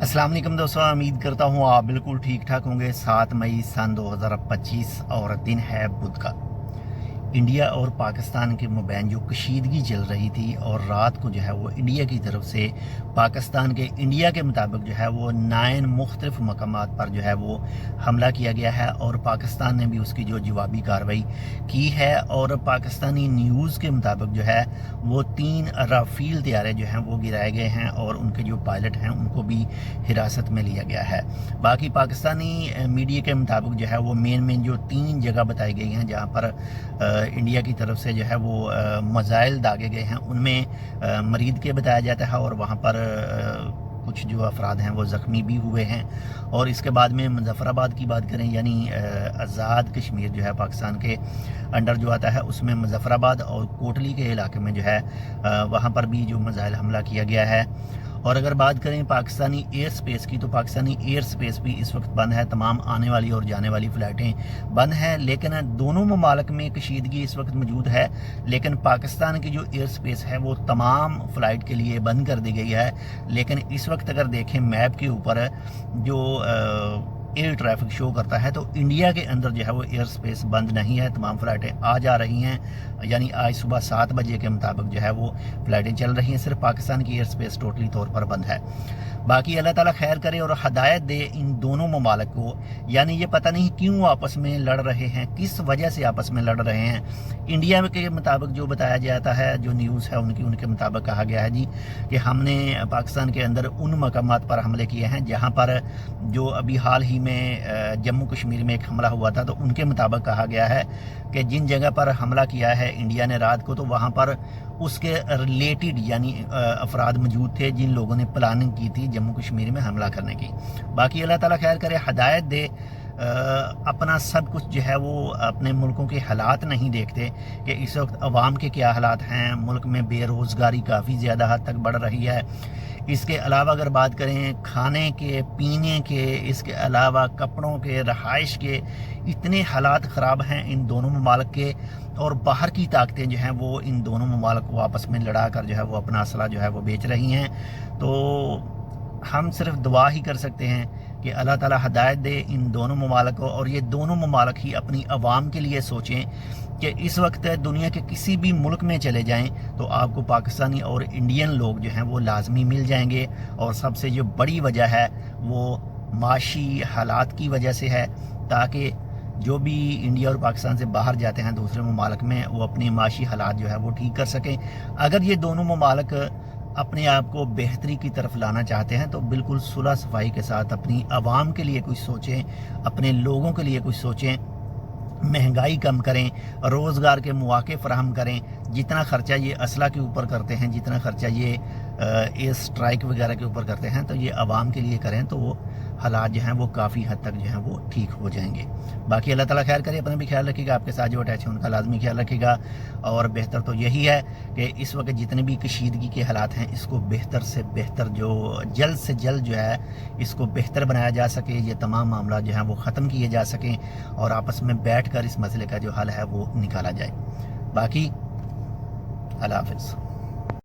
अस्सलाम वालेकुम दोस्तों, उम्मीद करता हूँ आप बिल्कुल ठीक ठाक होंगे। 7 मई सन 2025 और दिन है बुध का। इंडिया और पाकिस्तान के मबैन जो कशीदगी चल रही थी और रात को जो है वो इंडिया की तरफ से पाकिस्तान के इंडिया के मुताबिक जो है वो 9 मुख्तलिफ मकामात पर जो है वो हमला किया गया है और पाकिस्तान ने भी उसकी जो जवाबी कार्रवाई की है। और पाकिस्तानी न्यूज़ के मुताबिक जो है वो 3 राफेल तैयारे जो हैं वो गिराए गए हैं और उनके जो पायलट हैं उनको भी हिरासत में लिया गया है। बाकी पाकिस्तानी मीडिया के मुताबिक जो है वो मेन जो 3 जगह बताई गई हैं जहाँ पर इंडिया की तरफ से जो है वो मज़ाइल दागे गए हैं, उनमें मरीद के बताया जाता है और वहाँ पर कुछ जो अफराद हैं वो ज़ख्मी भी हुए हैं। और इसके बाद में मुजफ्फराबाद की बात करें, यानी आज़ाद कश्मीर जो है पाकिस्तान के अंडर जो आता है, उसमें मुजफ्फराबाद और कोटली के इलाके में जो है वहाँ पर भी जो मज़ाइल हमला किया गया है। और अगर बात करें पाकिस्तानी एयर स्पेस की, तो पाकिस्तानी एयर स्पेस भी इस वक्त बंद है, तमाम आने वाली और जाने वाली फ़्लाइटें बंद हैं। लेकिन दोनों ममालिक में कशीदगी इस वक्त मौजूद है, लेकिन पाकिस्तान की जो एयर स्पेस है वो तमाम फ़्लाइट के लिए बंद कर दी गई है। लेकिन इस वक्त अगर देखें मैप के ऊपर जो एयर ट्रैफिक शो करता है, तो इंडिया के अंदर जो है वो एयर स्पेस बंद नहीं है, तमाम फ़्लाइटें आ जा रही हैं। यानी आज सुबह 7 बजे के मुताबिक जो है वो फ़्लाइटें चल रही हैं। सिर्फ पाकिस्तान की एयर स्पेस टोटली तौर पर बंद है। बाकी अल्लाह ताला खैर करे और हदायत दे इन दोनों ममालिक को। यानी ये पता नहीं क्यों आपस में लड़ रहे हैं, किस वजह से आपस में लड़ रहे हैं। इंडिया के मुताबिक जो बताया जाता है, जो न्यूज़ है उनके मुताबिक कहा गया है जी कि हमने पाकिस्तान के अंदर उन मकामात पर हमले किए हैं जहाँ पर जो अभी हाल ही में जम्मू कश्मीर में एक हमला हुआ था, तो उनके मुताबिक कहा गया है कि जिन जगह पर हमला किया है इंडिया ने रात को, तो वहाँ पर उसके रिलेटेड यानी अफराद मौजूद थे जिन लोगों ने प्लानिंग की थी जम्मू कश्मीर में हमला करने की। बाकी अल्लाह ताला खैर करे, हदायत दे। अपना सब कुछ जो है वो अपने मुल्कों के हालात नहीं देखते कि इस वक्त अवाम के क्या हालात हैं। मुल्क में बेरोज़गारी काफ़ी ज़्यादा हद तक बढ़ रही है। इसके अलावा अगर बात करें खाने के, पीने के, इसके अलावा कपड़ों के, रहाइश के, इतने हालात ख़राब हैं इन दोनों ममालिक के। और बाहर की ताकतें जो हैं वो इन दोनों ममालिक को आपस में लड़ा कर जो है वो अपना असला जो है वो बेच रही हैं। तो हम सिर्फ दुआ ही कर सकते हैं कि अल्लाह ताला हदायत दे इन दोनों ममालिक को, और ये दोनों ममालिक ही अपनी आवाम के लिए सोचें कि इस वक्त दुनिया के किसी भी मुल्क में चले जाएं तो आपको पाकिस्तानी और इंडियन लोग जो हैं वो लाजमी मिल जाएंगे। और सबसे जो बड़ी वजह है वो माशी हालात की वजह से है, ताकि जो भी इंडिया और पाकिस्तान से बाहर जाते हैं दूसरे ममालिक में, वो अपनी माशी हालात जो है वो ठीक कर सकें। अगर ये दोनों ममालिक अपने आप को बेहतरी की तरफ लाना चाहते हैं तो बिल्कुल सुलह सफाई के साथ अपनी आवाम के लिए कुछ सोचें, अपने लोगों के लिए कुछ सोचें, महंगाई कम करें, रोज़गार के मौके फराहम करें। जितना ख़र्चा ये असला के ऊपर करते हैं, जितना ख़र्चा ये एयर स्ट्राइक वगैरह के ऊपर करते हैं, तो ये आवाम के लिए करें तो वो हालात जो हैं वो काफ़ी हद तक जो हैं वो ठीक हो जाएंगे। बाकी अल्लाह ताला खैर करे, अपना भी ख्याल रखिएगा, आपके साथ जो अटैच है उनका लाजमी ख्याल रखिएगा। और बेहतर तो यही है कि इस वक्त जितने भी कशीदगी के हालात हैं इसको बेहतर से बेहतर, जो जल्द से जल्द जो है इसको बेहतर बनाया जा सके, ये तमाम मामला जो हैं वो ख़त्म किए जा सकें और आपस में बैठ कर इस मसले का जो हल है वो निकाला जाए। बाकी अल्लाह हाफ़िज़।